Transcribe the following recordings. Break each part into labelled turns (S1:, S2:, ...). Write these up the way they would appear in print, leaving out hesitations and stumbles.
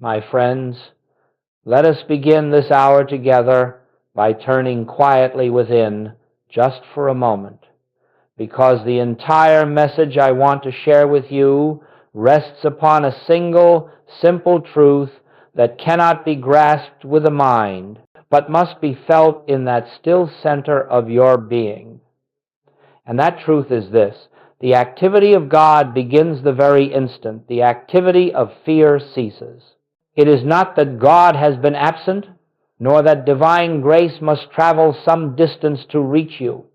S1: My friends, let us begin this hour together by turning quietly within just for a moment, because the entire message I want to share with you rests upon a single, simple truth that cannot be grasped with the mind, but must be felt in that still center of your being. And that truth is this: the activity of God begins the very instant the activity of fear ceases. It is not that God has been absent, nor that divine grace must travel some distance to reach you.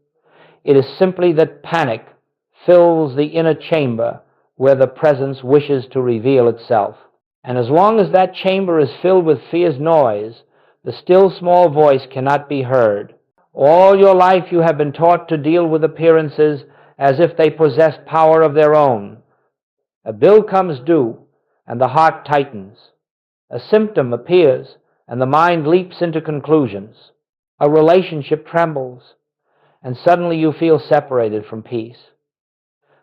S1: It is simply that panic fills the inner chamber where the presence wishes to reveal itself. And as long as that chamber is filled with fear's noise, the still small voice cannot be heard. All your life you have been taught to deal with appearances as if they possessed power of their own. A bill comes due, and the heart tightens. A symptom appears, and the mind leaps into conclusions. A relationship trembles, and suddenly you feel separated from peace.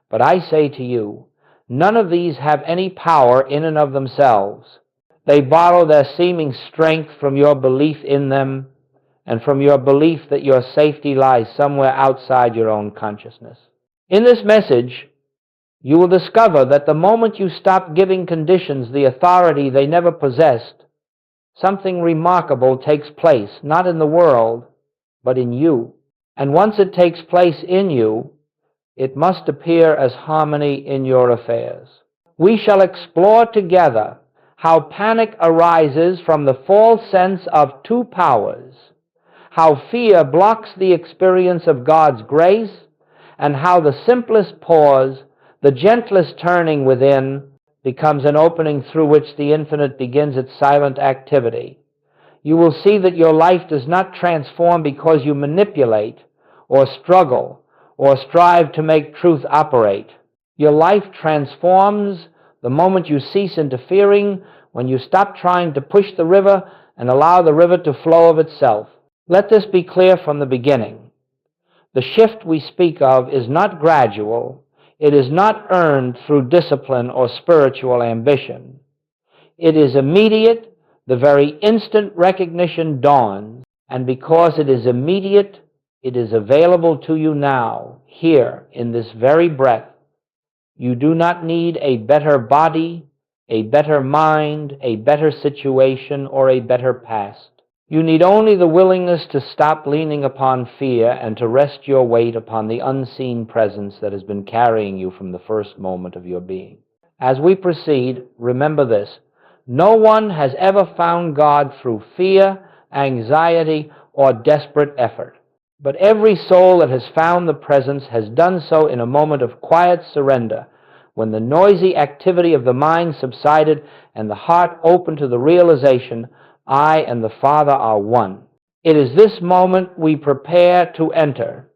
S1: But I say to you, none of these have any power in and of themselves. They borrow their seeming strength from your belief in them and from your belief that your safety lies somewhere outside your own consciousness. In this message, you will discover that the moment you stop giving conditions the authority they never possessed, something remarkable takes place, not in the world, but in you. And once it takes place in you, it must appear as harmony in your affairs. We shall explore together how panic arises from the false sense of two powers, how fear blocks the experience of God's grace, and how the simplest pause, the gentlest turning within, becomes an opening through which the infinite begins its silent activity. You will see that your life does not transform because you manipulate or struggle or strive to make truth operate. Your life transforms the moment you cease interfering, when you stop trying to push the river and allow the river to flow of itself. Let this be clear from the beginning. The shift we speak of is not gradual. It is not earned through discipline or spiritual ambition. It is immediate. The very instant recognition dawns, and because it is immediate, it is available to you now, here, in this very breath. You do not need a better body, a better mind, a better situation, or a better past. You need only the willingness to stop leaning upon fear and to rest your weight upon the unseen presence that has been carrying you from the first moment of your being. As we proceed, remember this: no one has ever found God through fear, anxiety, or desperate effort. But every soul that has found the presence has done so in a moment of quiet surrender, when the noisy activity of the mind subsided and the heart opened to the realization, I and the Father are one. It is this moment we prepare to enter.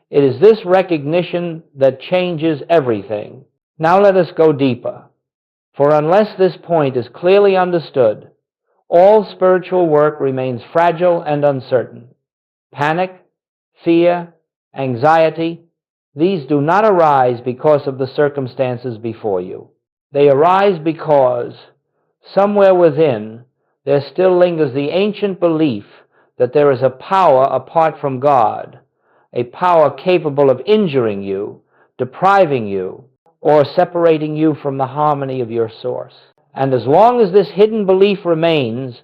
S1: It is this recognition that changes everything. Now let us go deeper. For unless this point is clearly understood, all spiritual work remains fragile and uncertain. Panic, fear, anxiety, these do not arise because of the circumstances before you. They arise because, somewhere within, there still lingers the ancient belief that there is a power apart from God, a power capable of injuring you, depriving you, or separating you from the harmony of your source. And as long as this hidden belief remains,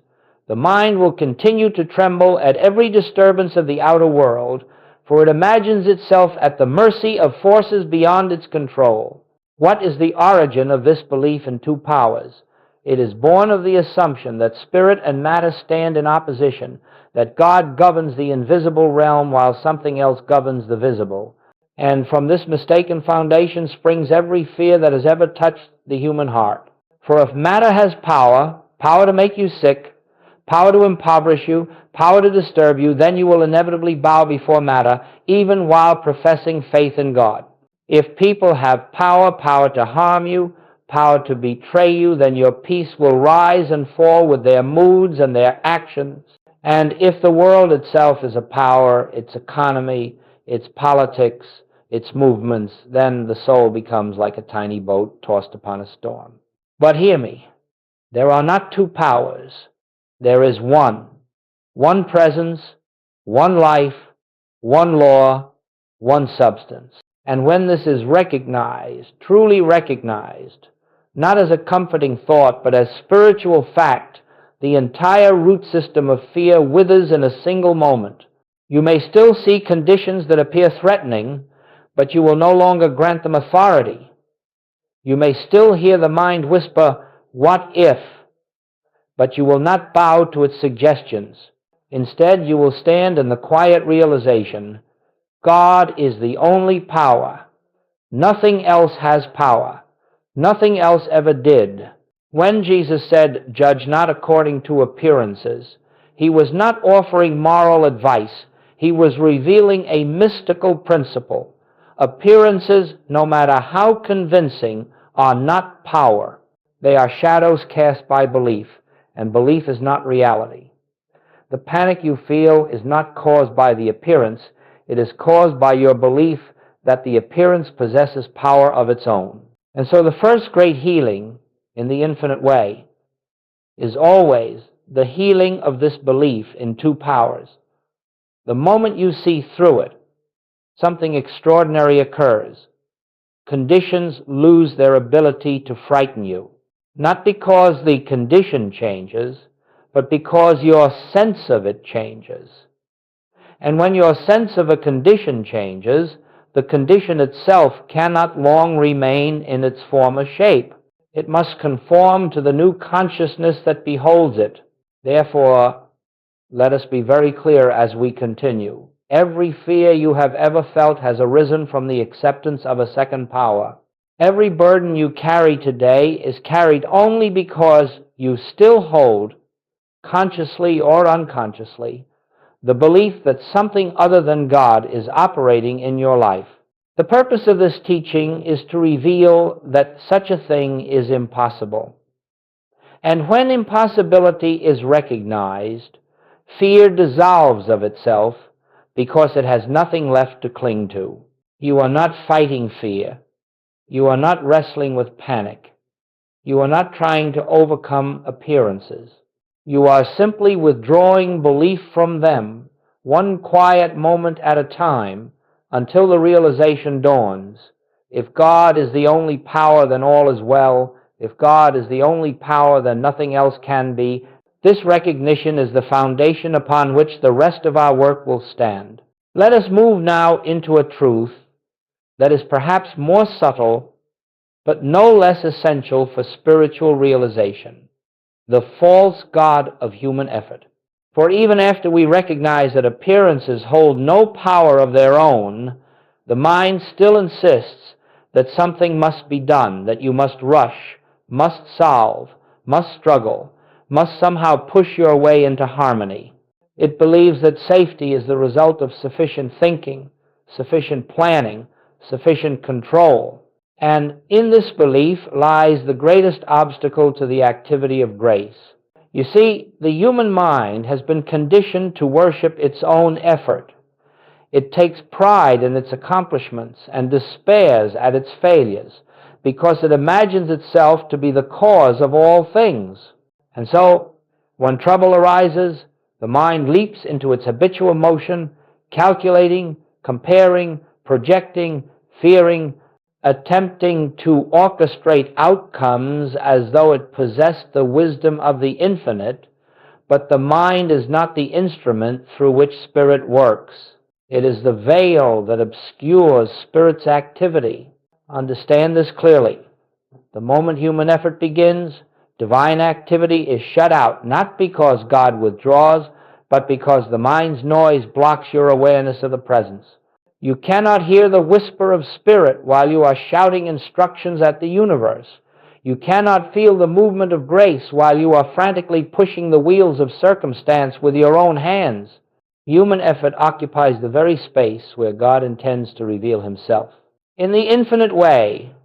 S1: the mind will continue to tremble at every disturbance of the outer world, for it imagines itself at the mercy of forces beyond its control. What is the origin of this belief in two powers? It is born of the assumption that spirit and matter stand in opposition, that God governs the invisible realm while something else governs the visible. And from this mistaken foundation springs every fear that has ever touched the human heart. For if matter has power, power to make you sick, power to impoverish you, power to disturb you, then you will inevitably bow before matter, even while professing faith in God. If people have power, power to harm you, power to betray you, then your peace will rise and fall with their moods and their actions. And if the world itself is a power, its economy, its politics, its movements, then the soul becomes like a tiny boat tossed upon a storm. But hear me. There are not two powers. There is one presence, one life, one law, one substance. And when this is recognized, truly recognized, not as a comforting thought, but as spiritual fact, the entire root system of fear withers in a single moment. You may still see conditions that appear threatening, but you will no longer grant them authority. You may still hear the mind whisper, "What if?" but you will not bow to its suggestions. Instead, you will stand in the quiet realization, God is the only power. Nothing else has power. Nothing else ever did. When Jesus said, "Judge not according to appearances," he was not offering moral advice. He was revealing a mystical principle. Appearances, no matter how convincing, are not power. They are shadows cast by belief, and belief is not reality. The panic you feel is not caused by the appearance. It is caused by your belief that the appearance possesses power of its own. And so the first great healing in the infinite way is always the healing of this belief in two powers. The moment you see through it, something extraordinary occurs. Conditions lose their ability to frighten you, not because the condition changes, but because your sense of it changes. And when your sense of a condition changes, the condition itself cannot long remain in its former shape. It must conform to the new consciousness that beholds it. Therefore, let us be very clear as we continue. Every fear you have ever felt has arisen from the acceptance of a second power. Every burden you carry today is carried only because you still hold, consciously or unconsciously, the belief that something other than God is operating in your life. The purpose of this teaching is to reveal that such a thing is impossible. And when impossibility is recognized, fear dissolves of itself because it has nothing left to cling to. You are not fighting fear. You are not wrestling with panic. You are not trying to overcome appearances. You are simply withdrawing belief from them, one quiet moment at a time, until the realization dawns. If God is the only power, then all is well. If God is the only power, then nothing else can be. This recognition is the foundation upon which the rest of our work will stand. Let us move now into a truth that is perhaps more subtle, but no less essential for spiritual realization: the false god of human effort. For even after we recognize that appearances hold no power of their own, the mind still insists that something must be done, that you must rush, must solve, must struggle, must somehow push your way into harmony. It believes that safety is the result of sufficient thinking, sufficient planning, sufficient control. And in this belief lies the greatest obstacle to the activity of grace. You see, the human mind has been conditioned to worship its own effort. It takes pride in its accomplishments and despairs at its failures because it imagines itself to be the cause of all things. And so, when trouble arises, the mind leaps into its habitual motion, calculating, comparing, projecting, fearing, attempting to orchestrate outcomes as though it possessed the wisdom of the infinite, but the mind is not the instrument through which spirit works. It is the veil that obscures spirit's activity. Understand this clearly. The moment human effort begins, divine activity is shut out, not because God withdraws, but because the mind's noise blocks your awareness of the presence. You cannot hear the whisper of spirit while you are shouting instructions at the universe. You cannot feel the movement of grace while you are frantically pushing the wheels of circumstance with your own hands. Human effort occupies the very space where God intends to reveal himself. In the infinite way,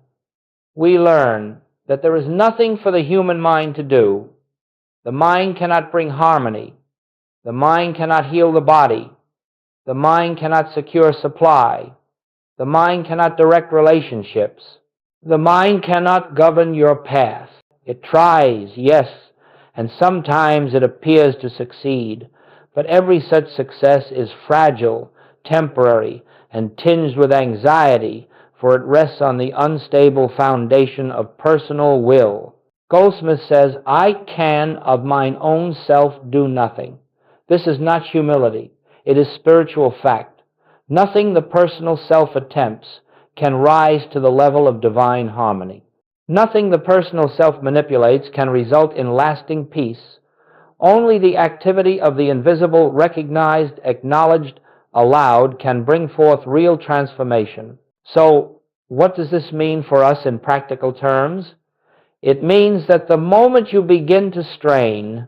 S1: we learn that there is nothing for the human mind to do. The mind cannot bring harmony. The mind cannot heal the body. The mind cannot secure supply. The mind cannot direct relationships. The mind cannot govern your path. It tries, yes, and sometimes it appears to succeed, but every such success is fragile, temporary, and tinged with anxiety, for it rests on the unstable foundation of personal will. Goldsmit says, "I can of mine own self do nothing." This is not humility. It is spiritual fact. Nothing the personal self attempts can rise to the level of divine harmony. Nothing the personal self manipulates can result in lasting peace. Only the activity of the invisible, recognized, acknowledged, allowed, can bring forth real transformation. So, what does this mean for us in practical terms? It means that the moment you begin to strain,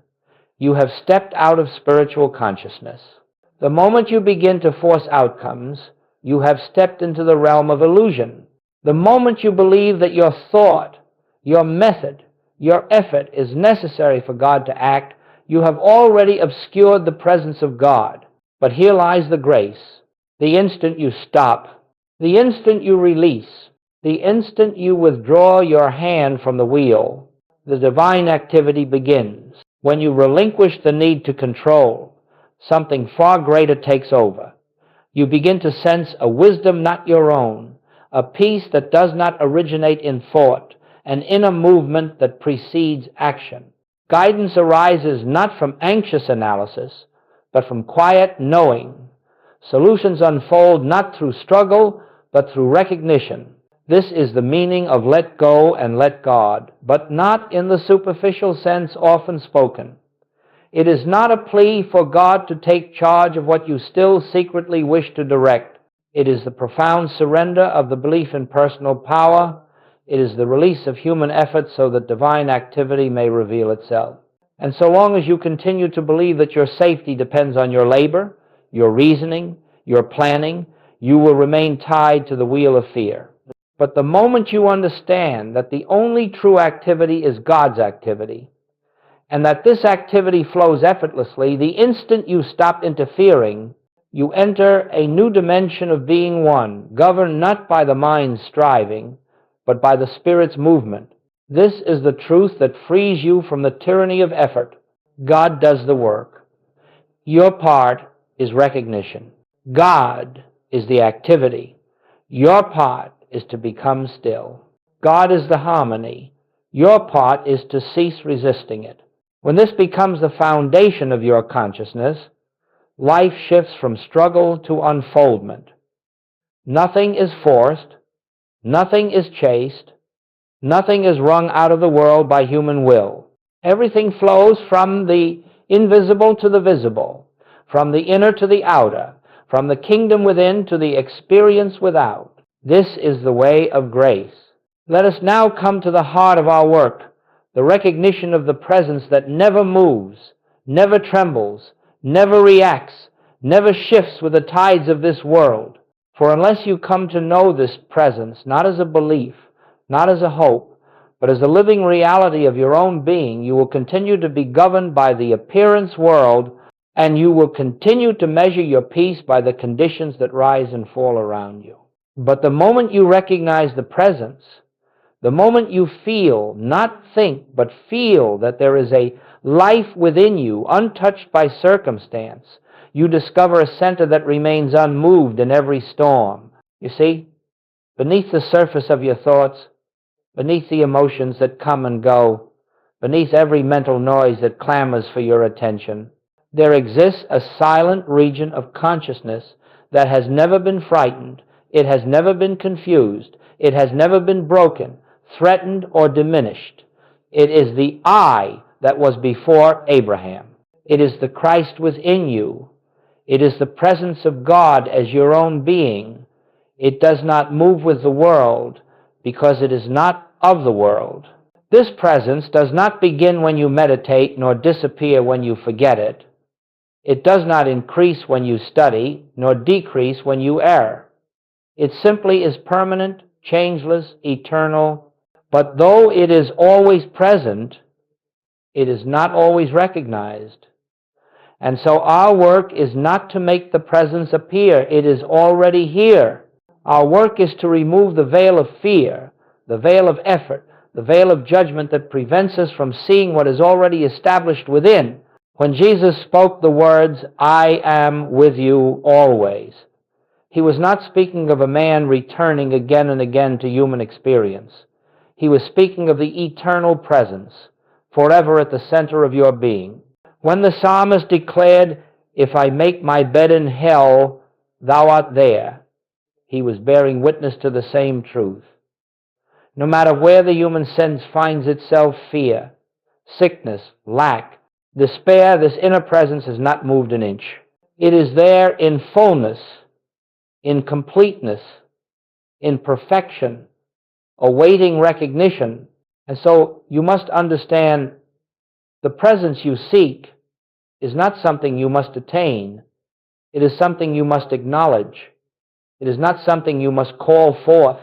S1: you have stepped out of spiritual consciousness. The moment you begin to force outcomes, you have stepped into the realm of illusion. The moment you believe that your thought, your method, your effort is necessary for God to act, you have already obscured the presence of God. But here lies the grace. The instant you stop, the instant you release, the instant you withdraw your hand from the wheel, the divine activity begins. When you relinquish the need to control, something far greater takes over. You begin to sense a wisdom not your own, a peace that does not originate in thought, an inner movement that precedes action. Guidance arises not from anxious analysis, but from quiet knowing. Solutions unfold not through struggle, but through recognition. This is the meaning of let go and let God, but not in the superficial sense often spoken. It is not a plea for God to take charge of what you still secretly wish to direct. It is the profound surrender of the belief in personal power. It is the release of human effort so that divine activity may reveal itself. And so long as you continue to believe that your safety depends on your labor, your reasoning, your planning, you will remain tied to the wheel of fear. But the moment you understand that the only true activity is God's activity, and that this activity flows effortlessly, the instant you stop interfering, you enter a new dimension of being one, governed not by the mind's striving, but by the Spirit's movement. This is the truth that frees you from the tyranny of effort. God does the work. Your part is recognition. God is the activity. Your part is to become still. God is the harmony. Your part is to cease resisting it. When this becomes the foundation of your consciousness, life shifts from struggle to unfoldment. Nothing is forced, nothing is chased, nothing is wrung out of the world by human will. Everything flows from the invisible to the visible, from the inner to the outer, from the kingdom within to the experience without. This is the way of grace. Let us now come to the heart of our work, the recognition of the presence that never moves, never trembles, never reacts, never shifts with the tides of this world. For unless you come to know this presence, not as a belief, not as a hope, but as a living reality of your own being, you will continue to be governed by the appearance world, and you will continue to measure your peace by the conditions that rise and fall around you. But the moment you recognize the presence, the moment you feel, not think, but feel that there is a life within you, untouched by circumstance, you discover a center that remains unmoved in every storm. You see, beneath the surface of your thoughts, beneath the emotions that come and go, beneath every mental noise that clamors for your attention, there exists a silent region of consciousness that has never been frightened, it has never been confused, it has never been broken, threatened, or diminished. It is the I that was before Abraham. It is the Christ within you. It is the presence of God as your own being. It does not move with the world because it is not of the world. This presence does not begin when you meditate nor disappear when you forget it. It does not increase when you study nor decrease when you err. It simply is permanent, changeless, eternal. But though it is always present, it is not always recognized. And so our work is not to make the presence appear. It is already here. Our work is to remove the veil of fear, the veil of effort, the veil of judgment that prevents us from seeing what is already established within. When Jesus spoke the words, "I am with you always," he was not speaking of a man returning again and again to human experience. He was speaking of the eternal presence, forever at the center of your being. When the psalmist declared, "If I make my bed in hell, thou art there," he was bearing witness to the same truth. No matter where the human sense finds itself, fear, sickness, lack, despair, this inner presence has not moved an inch. It is there in fullness, in completeness, in perfection, awaiting recognition. And so you must understand the presence you seek is not something you must attain. It is something you must acknowledge. It is not something you must call forth.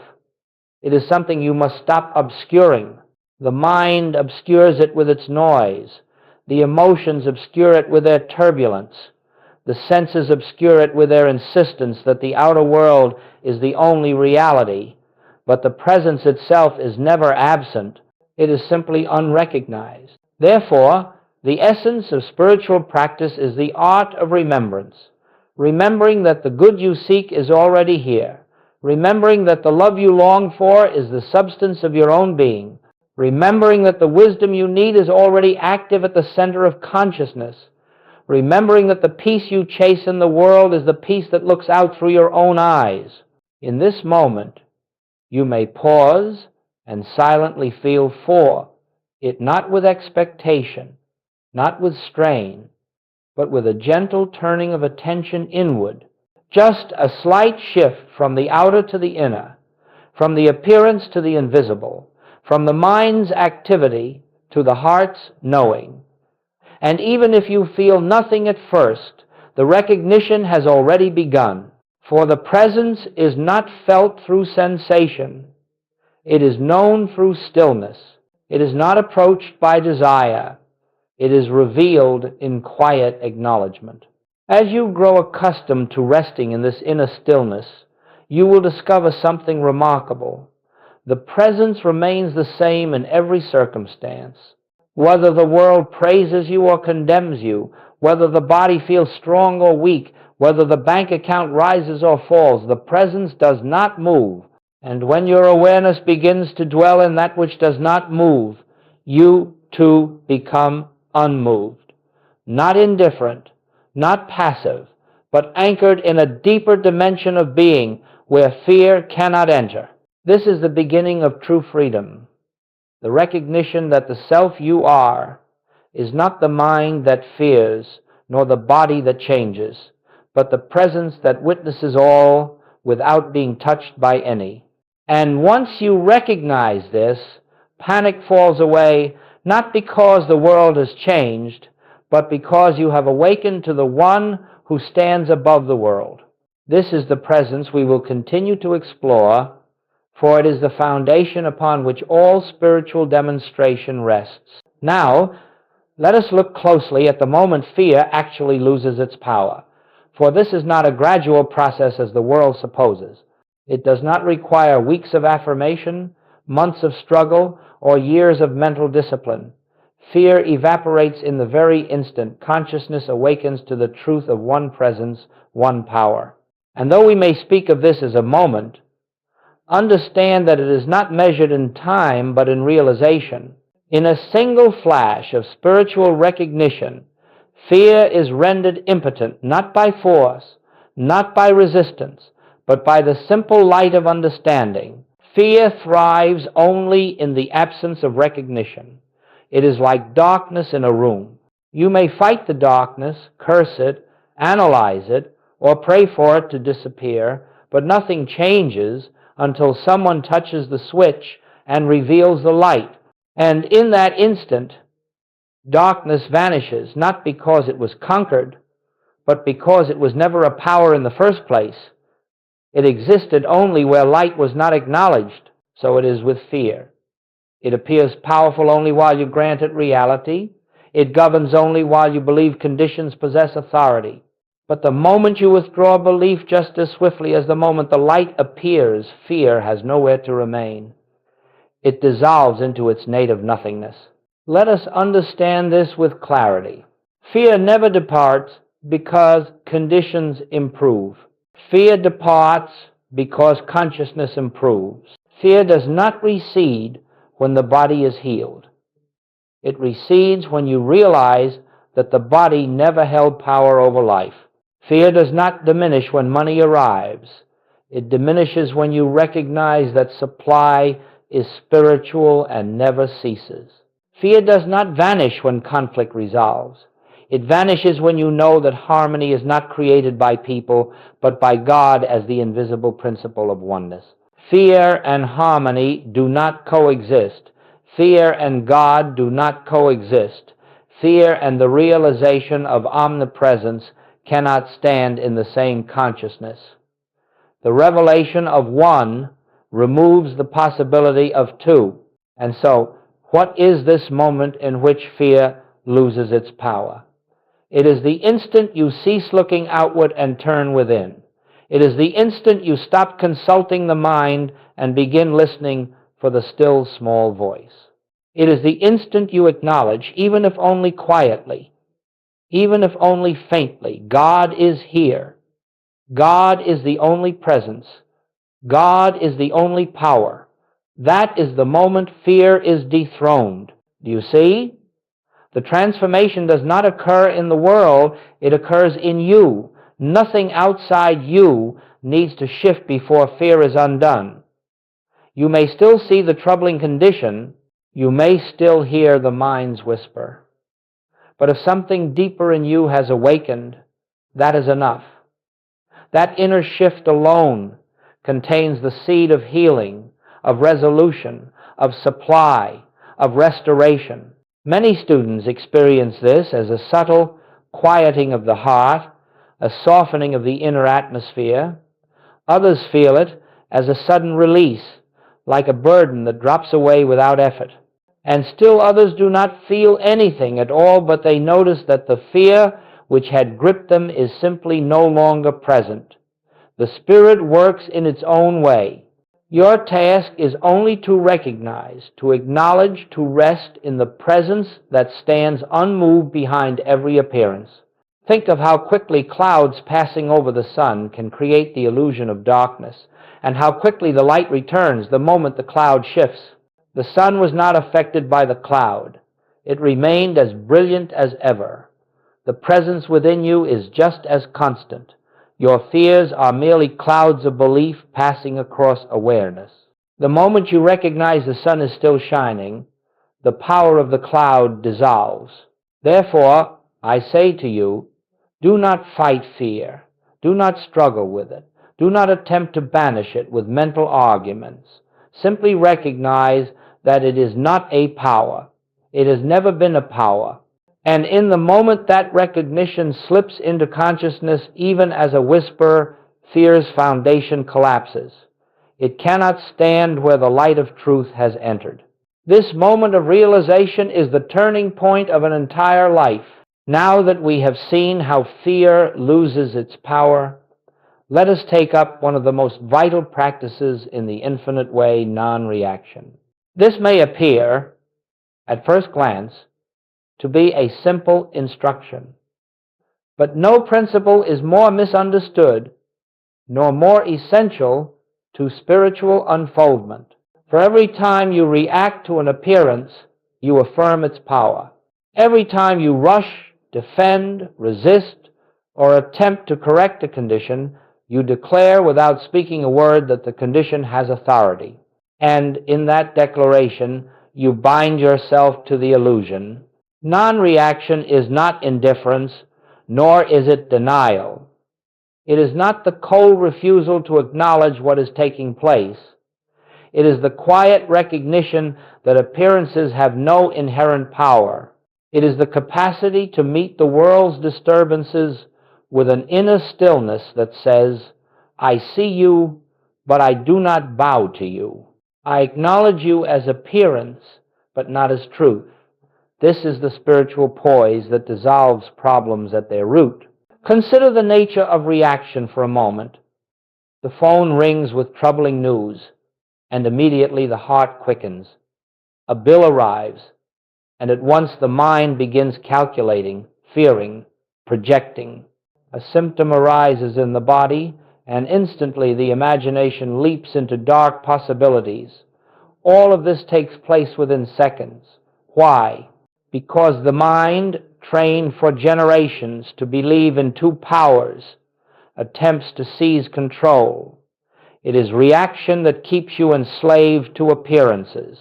S1: It is something you must stop obscuring. The mind obscures it with its noise. The emotions obscure it with their turbulence. The senses obscure it with their insistence that the outer world is the only reality. But the presence itself is never absent. It is simply unrecognized. Therefore, the essence of spiritual practice is the art of remembrance. Remembering that the good you seek is already here. Remembering that the love you long for is the substance of your own being. Remembering that the wisdom you need is already active at the center of consciousness. Remembering that the peace you chase in the world is the peace that looks out through your own eyes. In this moment, you may pause and silently feel for it, not with expectation, not with strain, but with a gentle turning of attention inward. Just a slight shift from the outer to the inner, from the appearance to the invisible, from the mind's activity to the heart's knowing. And even if you feel nothing at first, the recognition has already begun. For the presence is not felt through sensation. It is known through stillness. It is not approached by desire. It is revealed in quiet acknowledgement. As you grow accustomed to resting in this inner stillness, you will discover something remarkable. The presence remains the same in every circumstance. Whether the world praises you or condemns you, whether the body feels strong or weak, whether the bank account rises or falls, the presence does not move. And when your awareness begins to dwell in that which does not move, you too become unmoved, not indifferent, not passive, but anchored in a deeper dimension of being where fear cannot enter. This is the beginning of true freedom, the recognition that the self you are is not the mind that fears, nor the body that changes, but the presence that witnesses all without being touched by any. And once you recognize this, panic falls away, not because the world has changed, but because you have awakened to the one who stands above the world. This is the presence we will continue to explore, for it is the foundation upon which all spiritual demonstration rests. Now, let us look closely at the moment fear actually loses its power, for this is not a gradual process as the world supposes. It does not require weeks of affirmation, months of struggle, or years of mental discipline. Fear evaporates in the very instant consciousness awakens to the truth of one presence, one power. And though we may speak of this as a moment, understand that it is not measured in time but in realization. In a single flash of spiritual recognition, fear is rendered impotent, not by force, not by resistance, but by the simple light of understanding. Fear thrives only in the absence of recognition. It is like darkness in a room. You may fight the darkness, curse it, analyze it, or pray for it to disappear, but nothing changes until someone touches the switch and reveals the light. And in that instant, darkness vanishes, not because it was conquered, but because it was never a power in the first place. It existed only where light was not acknowledged. So it is with fear. It appears powerful only while you grant it reality. It governs only while you believe conditions possess authority. But the moment you withdraw belief, just as swiftly as the moment the light appears, fear has nowhere to remain. It dissolves into its native nothingness. Let us understand this with clarity. Fear never departs because conditions improve. Fear departs because consciousness improves. Fear does not recede when the body is healed. It recedes when you realize that the body never held power over life. Fear does not diminish when money arrives. It diminishes when you recognize that supply is spiritual and never ceases. Fear does not vanish when conflict resolves. It vanishes when you know that harmony is not created by people, but by God as the invisible principle of oneness. Fear and harmony do not coexist. Fear and God do not coexist. Fear and the realization of omnipresence cannot stand in the same consciousness. The revelation of one removes the possibility of two. And so, what is this moment in which fear loses its power? It is the instant you cease looking outward and turn within. It is the instant you stop consulting the mind and begin listening for the still small voice. It is the instant you acknowledge, even if only quietly, even if only faintly, God is here. God is the only presence. God is the only power. That is the moment fear is dethroned. Do you see? The transformation does not occur in the world, it occurs in you. Nothing outside you needs to shift before fear is undone. You may still see the troubling condition, you may still hear the mind's whisper. But if something deeper in you has awakened, that is enough. That inner shift alone contains the seed of healing, of resolution, of supply, of restoration. Many students experience this as a subtle quieting of the heart, a softening of the inner atmosphere. Others feel it as a sudden release, like a burden that drops away without effort. And still others do not feel anything at all, but they notice that the fear which had gripped them is simply no longer present. The Spirit works in its own way. Your task is only to recognize, to acknowledge, to rest in the presence that stands unmoved behind every appearance. Think of how quickly clouds passing over the sun can create the illusion of darkness, and how quickly the light returns the moment the cloud shifts. The sun was not affected by the cloud. It remained as brilliant as ever. The presence within you is just as constant. Your fears are merely clouds of belief passing across awareness. The moment you recognize the sun is still shining, the power of the cloud dissolves. Therefore, I say to you, do not fight fear. Do not struggle with it. Do not attempt to banish it with mental arguments. Simply recognize that it is not a power. It has never been a power. And in the moment that recognition slips into consciousness, even as a whisper, fear's foundation collapses. It cannot stand where the light of truth has entered. This moment of realization is the turning point of an entire life. Now that we have seen how fear loses its power, let us take up one of the most vital practices in the infinite way, non-reaction. This may appear, at first glance, to be a simple instruction. But no principle is more misunderstood nor more essential to spiritual unfoldment. For every time you react to an appearance, you affirm its power. Every time you rush, defend, resist, or attempt to correct a condition, you declare without speaking a word that the condition has authority. And in that declaration, you bind yourself to the illusion. Non-reaction is not indifference, nor is it denial. It is not the cold refusal to acknowledge what is taking place. It is the quiet recognition that appearances have no inherent power. It is the capacity to meet the world's disturbances with an inner stillness that says, I see you, but I do not bow to you. I acknowledge you as appearance, but not as truth. This is the spiritual poise that dissolves problems at their root. Consider the nature of reaction for a moment. The phone rings with troubling news, and immediately the heart quickens. A bill arrives, and at once the mind begins calculating, fearing, projecting. A symptom arises in the body, and instantly the imagination leaps into dark possibilities. All of this takes place within seconds. Why? Because the mind, trained for generations to believe in two powers, attempts to seize control. It is reaction that keeps you enslaved to appearances.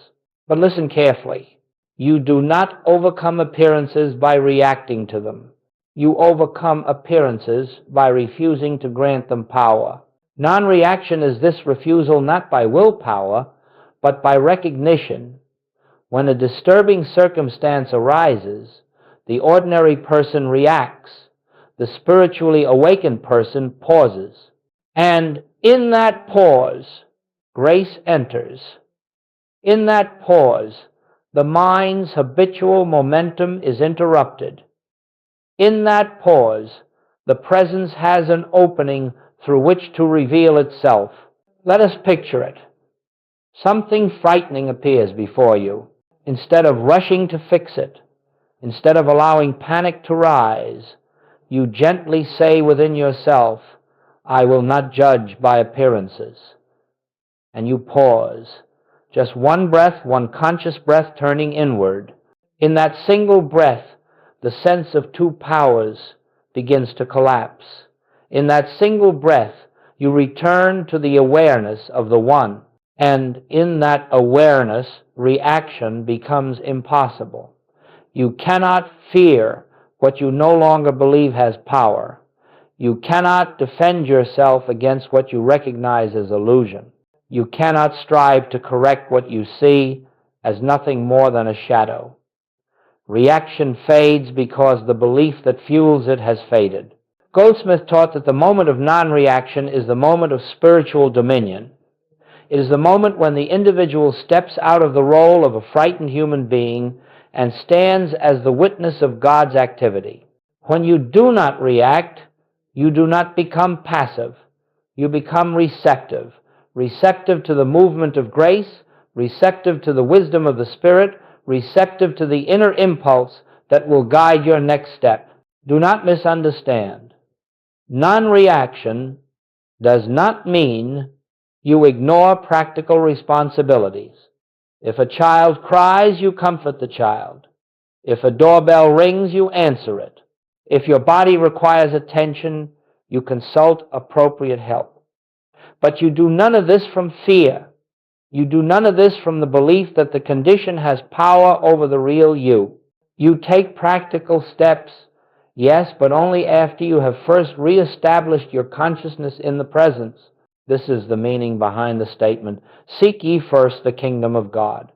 S1: But listen carefully. You do not overcome appearances by reacting to them. You overcome appearances by refusing to grant them power. Non-reaction is this refusal not by willpower, but by recognition. When a disturbing circumstance arises, the ordinary person reacts. The spiritually awakened person pauses. And in that pause, grace enters. In that pause, the mind's habitual momentum is interrupted. In that pause, the presence has an opening through which to reveal itself. Let us picture it. Something frightening appears before you. Instead of rushing to fix it, instead of allowing panic to rise, you gently say within yourself, I will not judge by appearances. And you pause. Just one breath, one conscious breath turning inward. In that single breath, the sense of two powers begins to collapse. In that single breath, you return to the awareness of the one. And in that awareness, reaction becomes impossible. You cannot fear what you no longer believe has power. You cannot defend yourself against what you recognize as illusion. You cannot strive to correct what you see as nothing more than a shadow. Reaction fades because the belief that fuels it has faded. Goldsmit taught that the moment of non-reaction is the moment of spiritual dominion. It is the moment when the individual steps out of the role of a frightened human being and stands as the witness of God's activity. When you do not react, you do not become passive. You become receptive. Receptive to the movement of grace, receptive to the wisdom of the Spirit, receptive to the inner impulse that will guide your next step. Do not misunderstand. Non-reaction does not mean you ignore practical responsibilities. If a child cries, you comfort the child. If a doorbell rings, you answer it. If your body requires attention, you consult appropriate help. But you do none of this from fear. You do none of this from the belief that the condition has power over the real you. You take practical steps, yes, but only after you have first reestablished your consciousness in the presence. This is the meaning behind the statement, seek ye first the kingdom of God.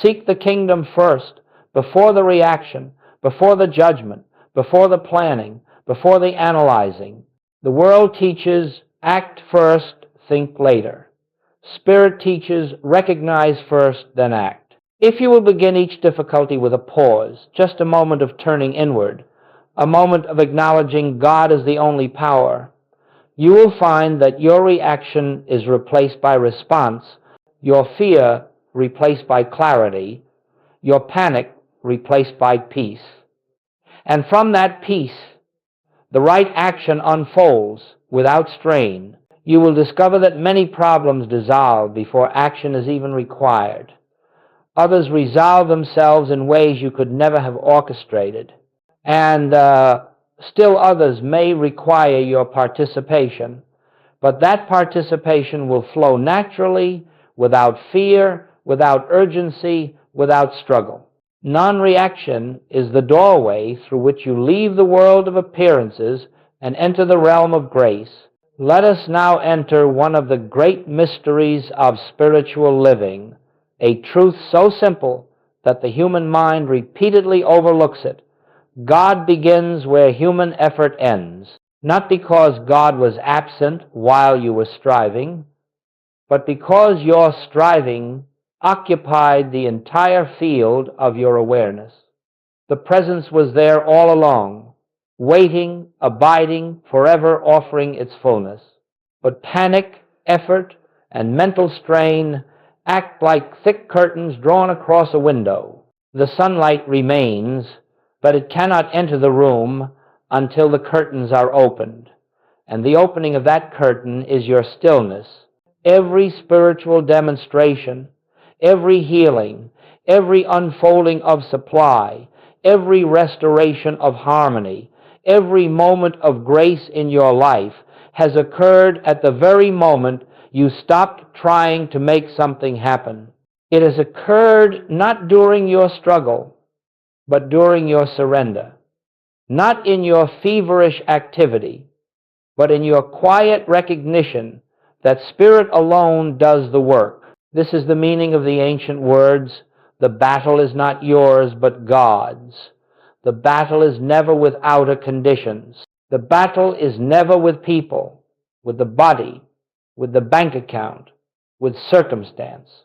S1: Seek the kingdom first, before the reaction, before the judgment, before the planning, before the analyzing. The world teaches, act first, think later. Spirit teaches, recognize first, then act. If you will begin each difficulty with a pause, just a moment of turning inward, a moment of acknowledging God as the only power, you will find that your reaction is replaced by response, your fear replaced by clarity, your panic replaced by peace. And from that peace, the right action unfolds without strain. You will discover that many problems dissolve before action is even required. Others resolve themselves in ways you could never have orchestrated. And still others may require your participation, but that participation will flow naturally, without fear, without urgency, without struggle. Non-reaction is the doorway through which you leave the world of appearances and enter the realm of grace. Let us now enter one of the great mysteries of spiritual living, a truth so simple that the human mind repeatedly overlooks it. God begins where human effort ends, not because God was absent while you were striving, but because your striving occupied the entire field of your awareness. The presence was there all along, waiting, abiding, forever offering its fullness. But panic, effort, and mental strain act like thick curtains drawn across a window. The sunlight remains, but it cannot enter the room until the curtains are opened. And the opening of that curtain is your stillness. Every spiritual demonstration, every healing, every unfolding of supply, every restoration of harmony, every moment of grace in your life has occurred at the very moment you stopped trying to make something happen. It has occurred not during your struggle, but during your surrender. Not in your feverish activity, but in your quiet recognition that Spirit alone does the work. This is the meaning of the ancient words, "The battle is not yours, but God's." The battle is never with outer conditions. The battle is never with people, with the body, with the bank account, with circumstance.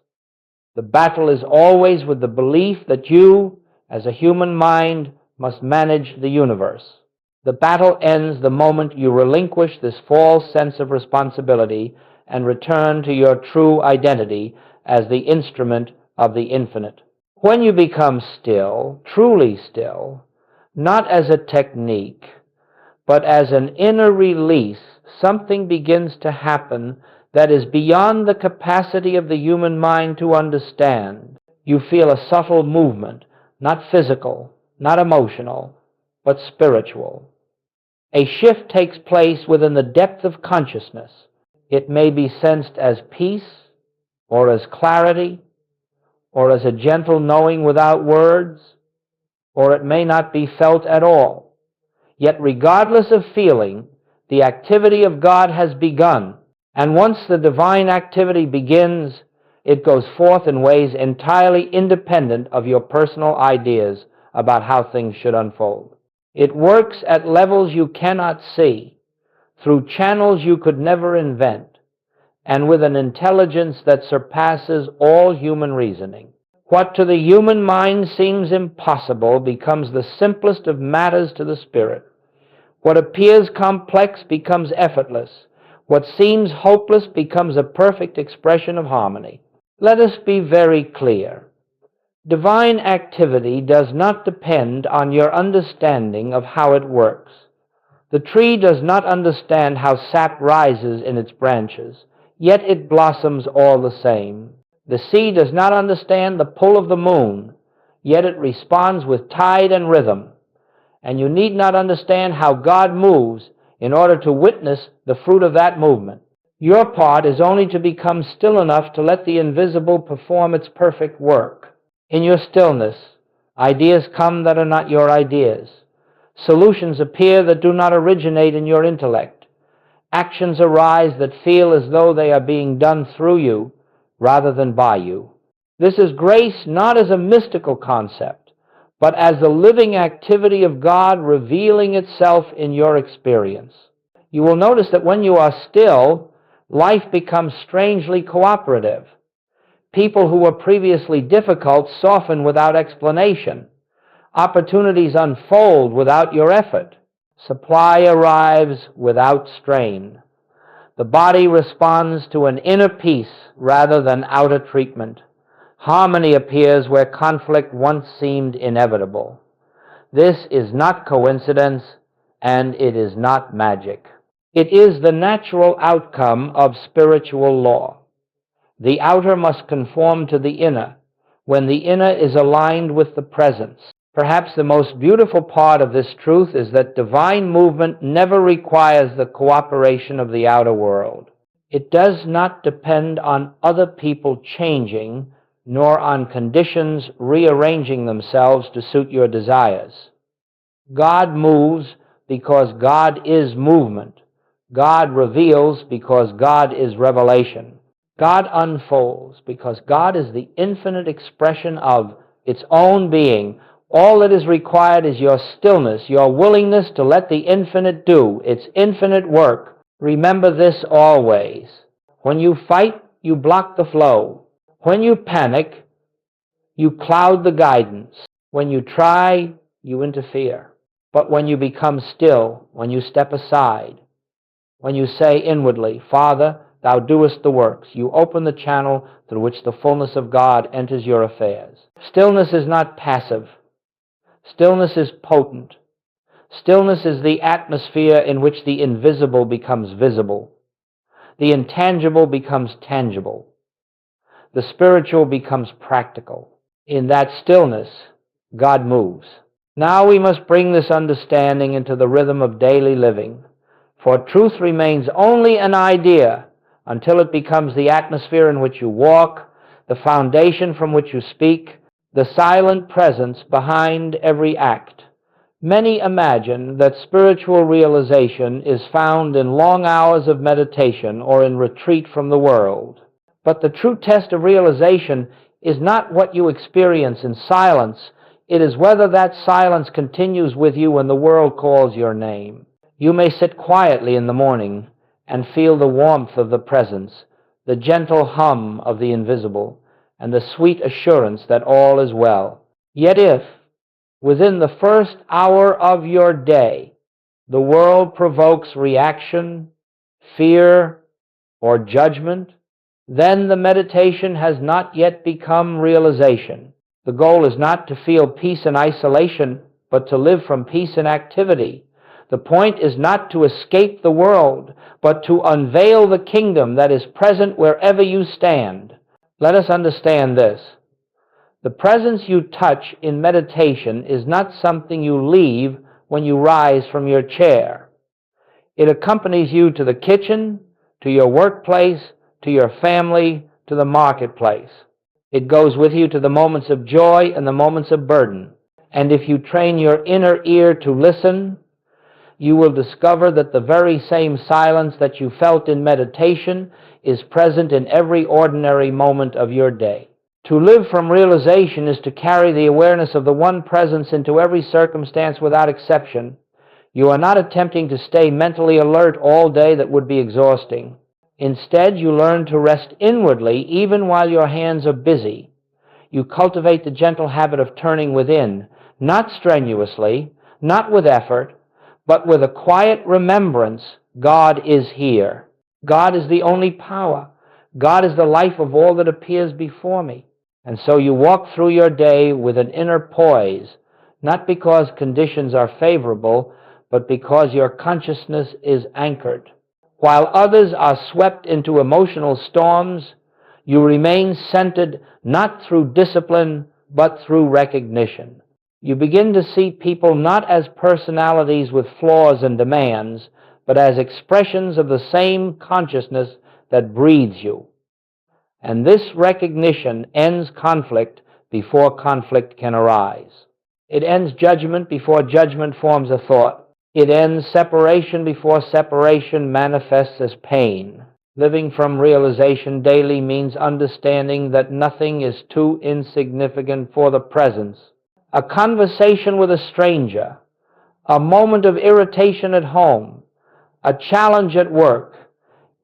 S1: The battle is always with the belief that you, as a human mind, must manage the universe. The battle ends the moment you relinquish this false sense of responsibility and return to your true identity as the instrument of the infinite. When you become still, truly still, not as a technique, but as an inner release, something begins to happen that is beyond the capacity of the human mind to understand. You feel a subtle movement, not physical, not emotional, but spiritual. A shift takes place within the depth of consciousness. It may be sensed as peace, or as clarity, or as a gentle knowing without words, or it may not be felt at all. Yet regardless of feeling, the activity of God has begun, and once the divine activity begins, it goes forth in ways entirely independent of your personal ideas about how things should unfold. It works at levels you cannot see, through channels you could never invent, and with an intelligence that surpasses all human reasoning. What to the human mind seems impossible becomes the simplest of matters to the Spirit. What appears complex becomes effortless. What seems hopeless becomes a perfect expression of harmony. Let us be very clear. Divine activity does not depend on your understanding of how it works. The tree does not understand how sap rises in its branches, yet it blossoms all the same. The sea does not understand the pull of the moon, yet it responds with tide and rhythm. And you need not understand how God moves in order to witness the fruit of that movement. Your part is only to become still enough to let the invisible perform its perfect work. In your stillness, ideas come that are not your ideas. Solutions appear that do not originate in your intellect. Actions arise that feel as though they are being done through you rather than by you. This is grace not as a mystical concept, but as the living activity of God revealing itself in your experience. You will notice that when you are still, life becomes strangely cooperative. People who were previously difficult soften without explanation. Opportunities unfold without your effort. Supply arrives without strain. The body responds to an inner peace rather than outer treatment. Harmony appears where conflict once seemed inevitable. This is not coincidence, and it is not magic. It is the natural outcome of spiritual law. The outer must conform to the inner, when the inner is aligned with the presence. Perhaps the most beautiful part of this truth is that divine movement never requires the cooperation of the outer world. It does not depend on other people changing, nor on conditions rearranging themselves to suit your desires. God moves because God is movement. God reveals because God is revelation. God unfolds because God is the infinite expression of its own being. All that is required is your stillness, your willingness to let the infinite do its infinite work. Remember this always. When you fight, you block the flow. When you panic, you cloud the guidance. When you try, you interfere. But when you become still, when you step aside, when you say inwardly, "Father, thou doest the works. You open the channel through which the fullness of God enters your affairs. Stillness is not passive. Stillness is potent. Stillness is the atmosphere in which the invisible becomes visible. The intangible becomes tangible. The spiritual becomes practical. In that stillness, God moves. Now we must bring this understanding into the rhythm of daily living, for truth remains only an idea until it becomes the atmosphere in which you walk, the foundation from which you speak, the silent presence behind every act. Many imagine that spiritual realization is found in long hours of meditation or in retreat from the world. But the true test of realization is not what you experience in silence. It is whether that silence continues with you when the world calls your name. You may sit quietly in the morning and feel the warmth of the presence, the gentle hum of the invisible, and the sweet assurance that all is well. Yet if, within the first hour of your day, the world provokes reaction, fear, or judgment, then the meditation has not yet become realization. The goal is not to feel peace in isolation, but to live from peace in activity. The point is not to escape the world, but to unveil the kingdom that is present wherever you stand. Let us understand this. The presence you touch in meditation is not something you leave when you rise from your chair. It accompanies you to the kitchen, to your workplace, to your family, to the marketplace. It goes with you to the moments of joy and the moments of burden. And if you train your inner ear to listen, you will discover that the very same silence that you felt in meditation is present in every ordinary moment of your day. To live from realization is to carry the awareness of the one presence into every circumstance without exception. You are not attempting to stay mentally alert all day. That would be exhausting. Instead, you learn to rest inwardly even while your hands are busy. You cultivate the gentle habit of turning within, not strenuously, not with effort, but with a quiet remembrance. God is here. God is the only power. God is the life of all that appears before me. And so you walk through your day with an inner poise, not because conditions are favorable, but because your consciousness is anchored. While others are swept into emotional storms, you remain centered not through discipline, but through recognition. You begin to see people not as personalities with flaws and demands, but as expressions of the same consciousness that breathes you. And this recognition ends conflict before conflict can arise. It ends judgment before judgment forms a thought. It ends separation before separation manifests as pain. Living from realization daily means understanding that nothing is too insignificant for the presence. A conversation with a stranger, a moment of irritation at home, a challenge at work,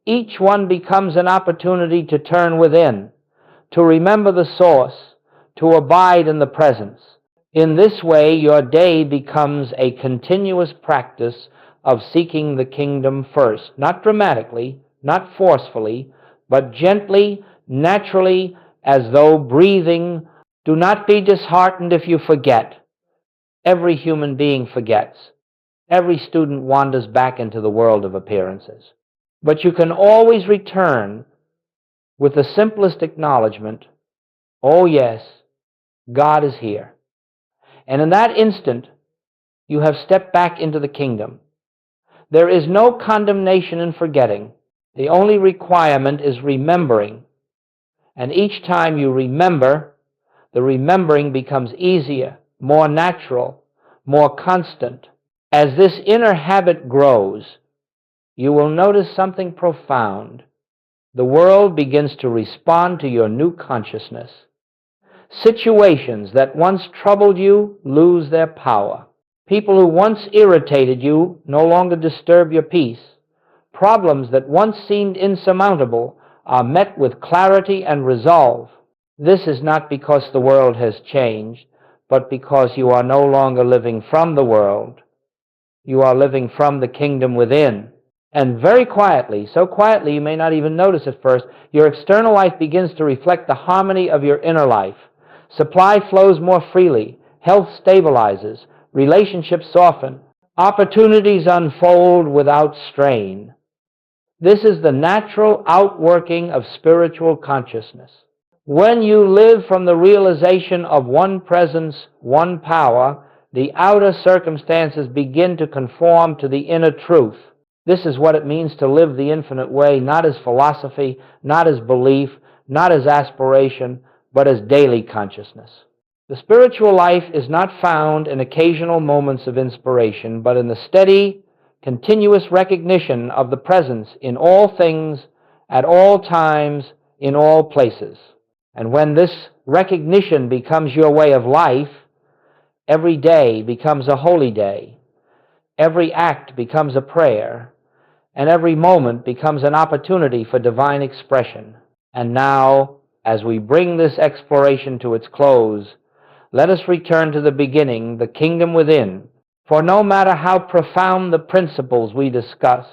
S1: each one becomes an opportunity to turn within, to remember the source, to abide in the presence. In this way, your day becomes a continuous practice of seeking the kingdom first, not dramatically, not forcefully, but gently, naturally, as though breathing. Do not be disheartened if you forget. Every human being forgets. Every student wanders back into the world of appearances. But you can always return with the simplest acknowledgement, oh yes, God is here. And in that instant, you have stepped back into the kingdom. There is no condemnation in forgetting. The only requirement is remembering. And each time you remember, the remembering becomes easier, more natural, more constant. As this inner habit grows, you will notice something profound. The world begins to respond to your new consciousness. Situations that once troubled you lose their power. People who once irritated you no longer disturb your peace. Problems that once seemed insurmountable are met with clarity and resolve. This is not because the world has changed, but because you are no longer living from the world. You are living from the kingdom within. And very quietly, so quietly you may not even notice at first, your external life begins to reflect the harmony of your inner life. Supply flows more freely, health stabilizes, relationships soften, opportunities unfold without strain. This is the natural outworking of spiritual consciousness. When you live from the realization of one presence, one power, the outer circumstances begin to conform to the inner truth. This is what it means to live the infinite way, not as philosophy, not as belief, not as aspiration, but as daily consciousness. The spiritual life is not found in occasional moments of inspiration, but in the steady, continuous recognition of the presence in all things, at all times, in all places. And when this recognition becomes your way of life, every day becomes a holy day, every act becomes a prayer, and every moment becomes an opportunity for divine expression. And now, as we bring this exploration to its close, let us return to the beginning, the kingdom within. For no matter how profound the principles we discuss,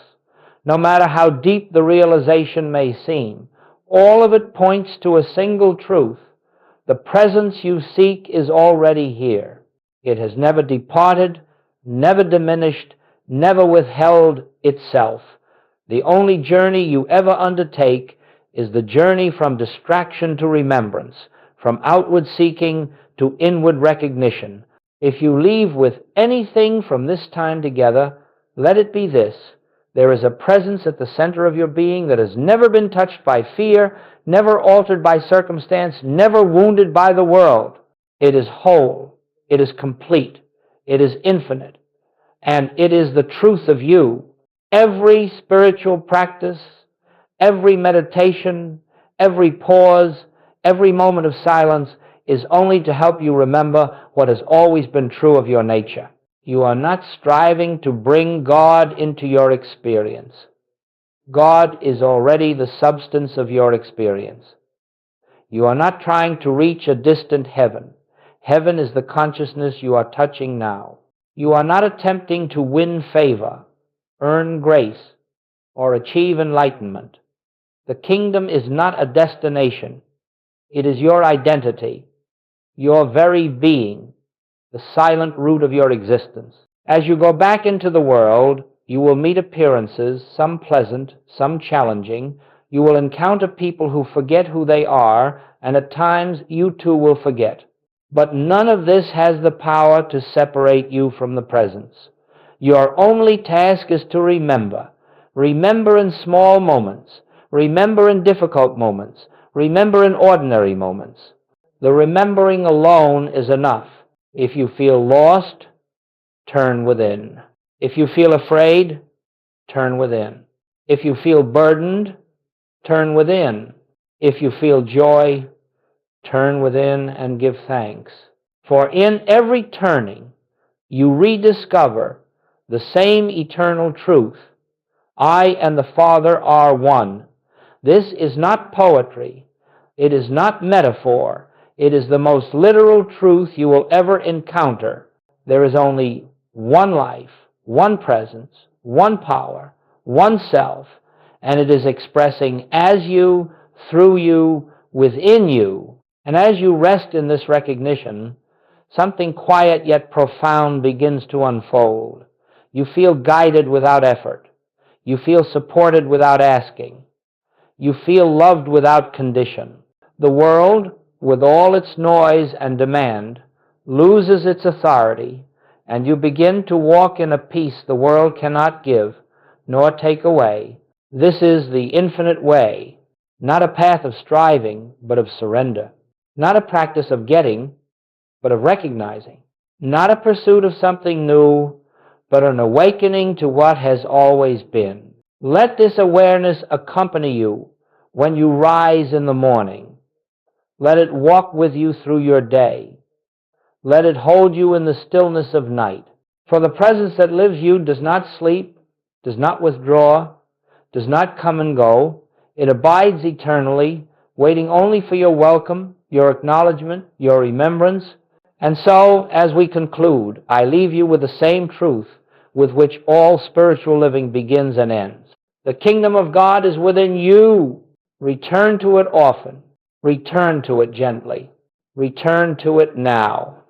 S1: no matter how deep the realization may seem, all of it points to a single truth. The presence you seek is already here. It has never departed, never diminished, never withheld itself. The only journey you ever undertake is the journey from distraction to remembrance, from outward seeking to inward recognition. If you leave with anything from this time together, let it be this: there is a presence at the center of your being that has never been touched by fear, never altered by circumstance, never wounded by the world. It is whole, it is complete, it is infinite, and it is the truth of you. Every spiritual practice, every meditation, every pause, every moment of silence is only to help you remember what has always been true of your nature. You are not striving to bring God into your experience. God is already the substance of your experience. You are not trying to reach a distant heaven. Heaven is the consciousness you are touching now. You are not attempting to win favor, earn grace, or achieve enlightenment. The kingdom is not a destination. It is your identity, your very being, the silent root of your existence. As you go back into the world, you will meet appearances, some pleasant, some challenging. You will encounter people who forget who they are, and at times you too will forget. But none of this has the power to separate you from the presence. Your only task is to remember. Remember in small moments. Remember in difficult moments. Remember in ordinary moments. The remembering alone is enough. If you feel lost, turn within. If you feel afraid, turn within. If you feel burdened, turn within. If you feel joy, turn within and give thanks. For in every turning, you rediscover the same eternal truth. I and the Father are one. This is not poetry. It is not metaphor. It is the most literal truth you will ever encounter. There is only one life, one presence, one power, one self, and it is expressing as you, through you, within you. And as you rest in this recognition, something quiet yet profound begins to unfold. You feel guided without effort. You feel supported without asking. You feel loved without condition. The world, with all its noise and demand, loses its authority, and you begin to walk in a peace the world cannot give nor take away. This is the infinite way, not a path of striving, but of surrender. Not a practice of getting, but of recognizing. Not a pursuit of something new, but an awakening to what has always been. Let this awareness accompany you when you rise in the morning. Let it walk with you through your day. Let it hold you in the stillness of night. For the presence that lives you does not sleep, does not withdraw, does not come and go. It abides eternally, waiting only for your welcome, your acknowledgement, your remembrance. And so, as we conclude, I leave you with the same truth with which all spiritual living begins and ends. The kingdom of God is within you. Return to it often. Return to it gently. Return to it now.